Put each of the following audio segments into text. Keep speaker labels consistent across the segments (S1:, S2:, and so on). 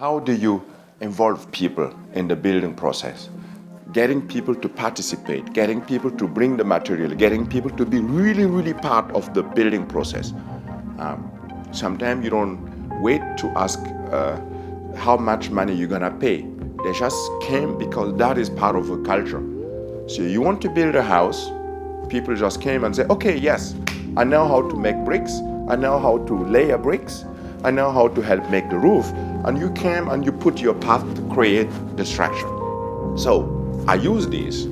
S1: How do you involve people in the building process? Getting people to participate, getting people to bring the material, getting people to be really, really part of the building process. Sometimes you don't wait to ask how much money you're gonna pay. They just came because that is part of a culture. So you want to build a house, people just came and say, okay, yes, I know how to make bricks, I know how to layer bricks, I know how to help make the roof. And you came and you put your path to create the structure. So I use these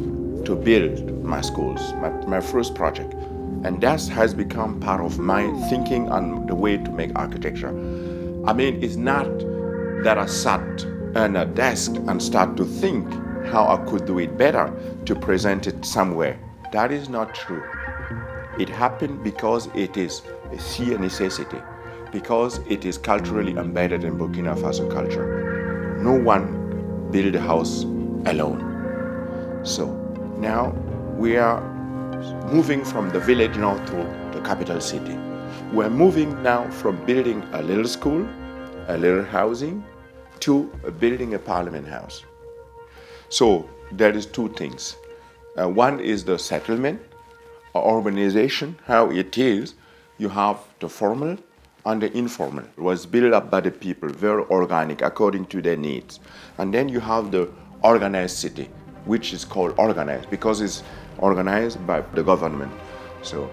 S1: to build my schools, my first project. And that has become part of my thinking and the way to make architecture. I mean, it's not that I sat at a desk and start to think how I could do it better to present it somewhere. That is not true. It happened because it is a sheer necessity, because it is culturally embedded in Burkina Faso culture. No one built a house alone. So now we are moving from the village now to the capital city. We're moving now from building a little school, a little housing, to building a parliament house. So there is two things. One is the settlement, or urbanization, how it is. You have the formal and the informal. It was built up by the people, very organic, according to their needs. And then you have the organized city, which is called organized because it's organized by the government. So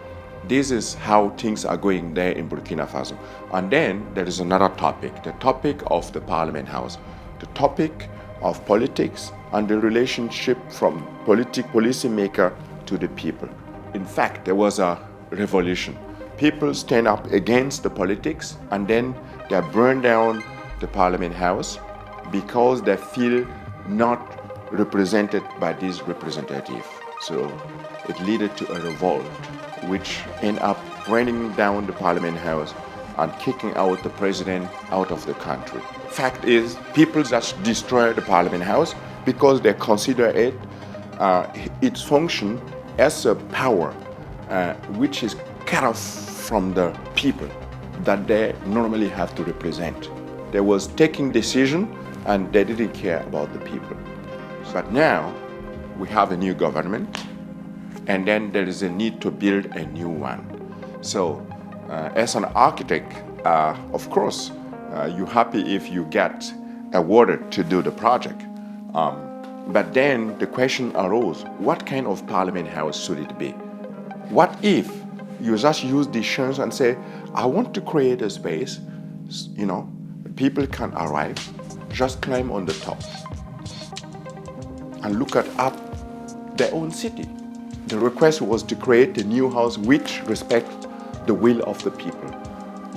S1: this is how things are going there in Burkina Faso. And then there is another topic, the topic of the parliament house, the topic of politics and the relationship from policymaker to the people. In fact, there was a revolution. People stand up against the politics and then they burn down the parliament house because they feel not represented by this representative. So it led to a revolt which ended up burning down the parliament house and kicking out the president out of the country. Fact is, people just destroy the parliament house because they consider it its function as a power which is cut off from the people that they normally have to represent. They was taking decision and they didn't care about the people. But now we have a new government and then there is a need to build a new one. So as an architect, of course, you're happy if you get awarded to do the project. But then the question arose, what kind of parliament house should it be? What if you just use the chance and say, I want to create a space, people can arrive, just climb on the top and look at their own city. The request was to create a new house which respects the will of the people,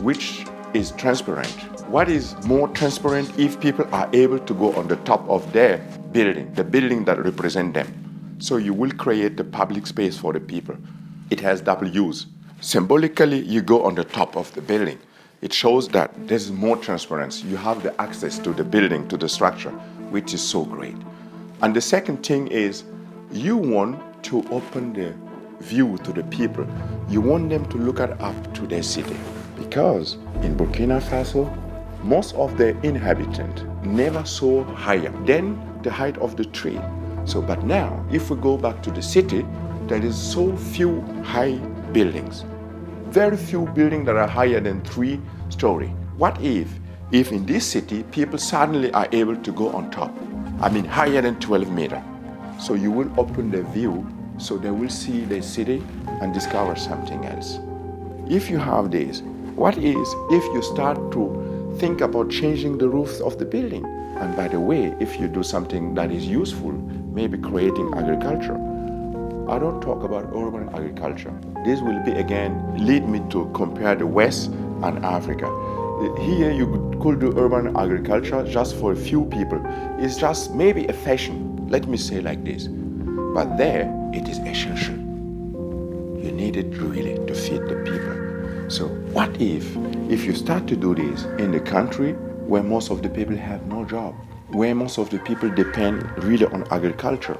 S1: which is transparent. What is more transparent if people are able to go on the top of their building, the building that represents them? So you will create the public space for the people. It has double use. Symbolically, you go on the top of the building. It shows that there's more transparency. You have the access to the building, to the structure, which is so great. And the second thing is, you want to open the view to the people. You want them to look up to their city. Because in Burkina Faso, most of the inhabitants never saw higher than the height of the tree. But now, if we go back to the city, there is so few high buildings. Very few buildings that are higher than 3 stories. What if in this city, people suddenly are able to go on top? Higher than 12 meters. So you will open the view, so they will see the city and discover something else. If you have this, what is if you start to think about changing the roofs of the building? And by the way, if you do something that is useful, maybe creating agriculture. I don't talk about urban agriculture. This will be again lead me to compare the West and Africa. Here you could do urban agriculture just for a few people. It's just maybe a fashion, let me say like this. But there, it is essential. You need it really to feed the people. So what if you start to do this in the country where most of the people have no job, where most of the people depend really on agriculture,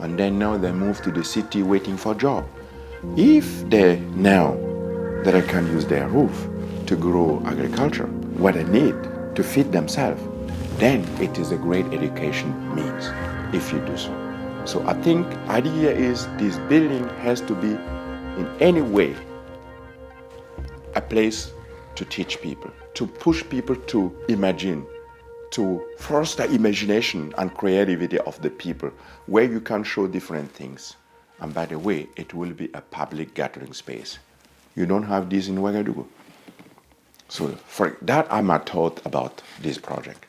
S1: and then now they move to the city waiting for a job. If they now that they can use their roof to grow agriculture, what they need to feed themselves, then it is a great education means if you do so. So I think idea is this building has to be in any way a place to teach people, to push people to imagine, to foster imagination and creativity of the people, where you can show different things. And by the way, it will be a public gathering space. You don't have this in Ouagadougou. So for that, I'm a thought about this project.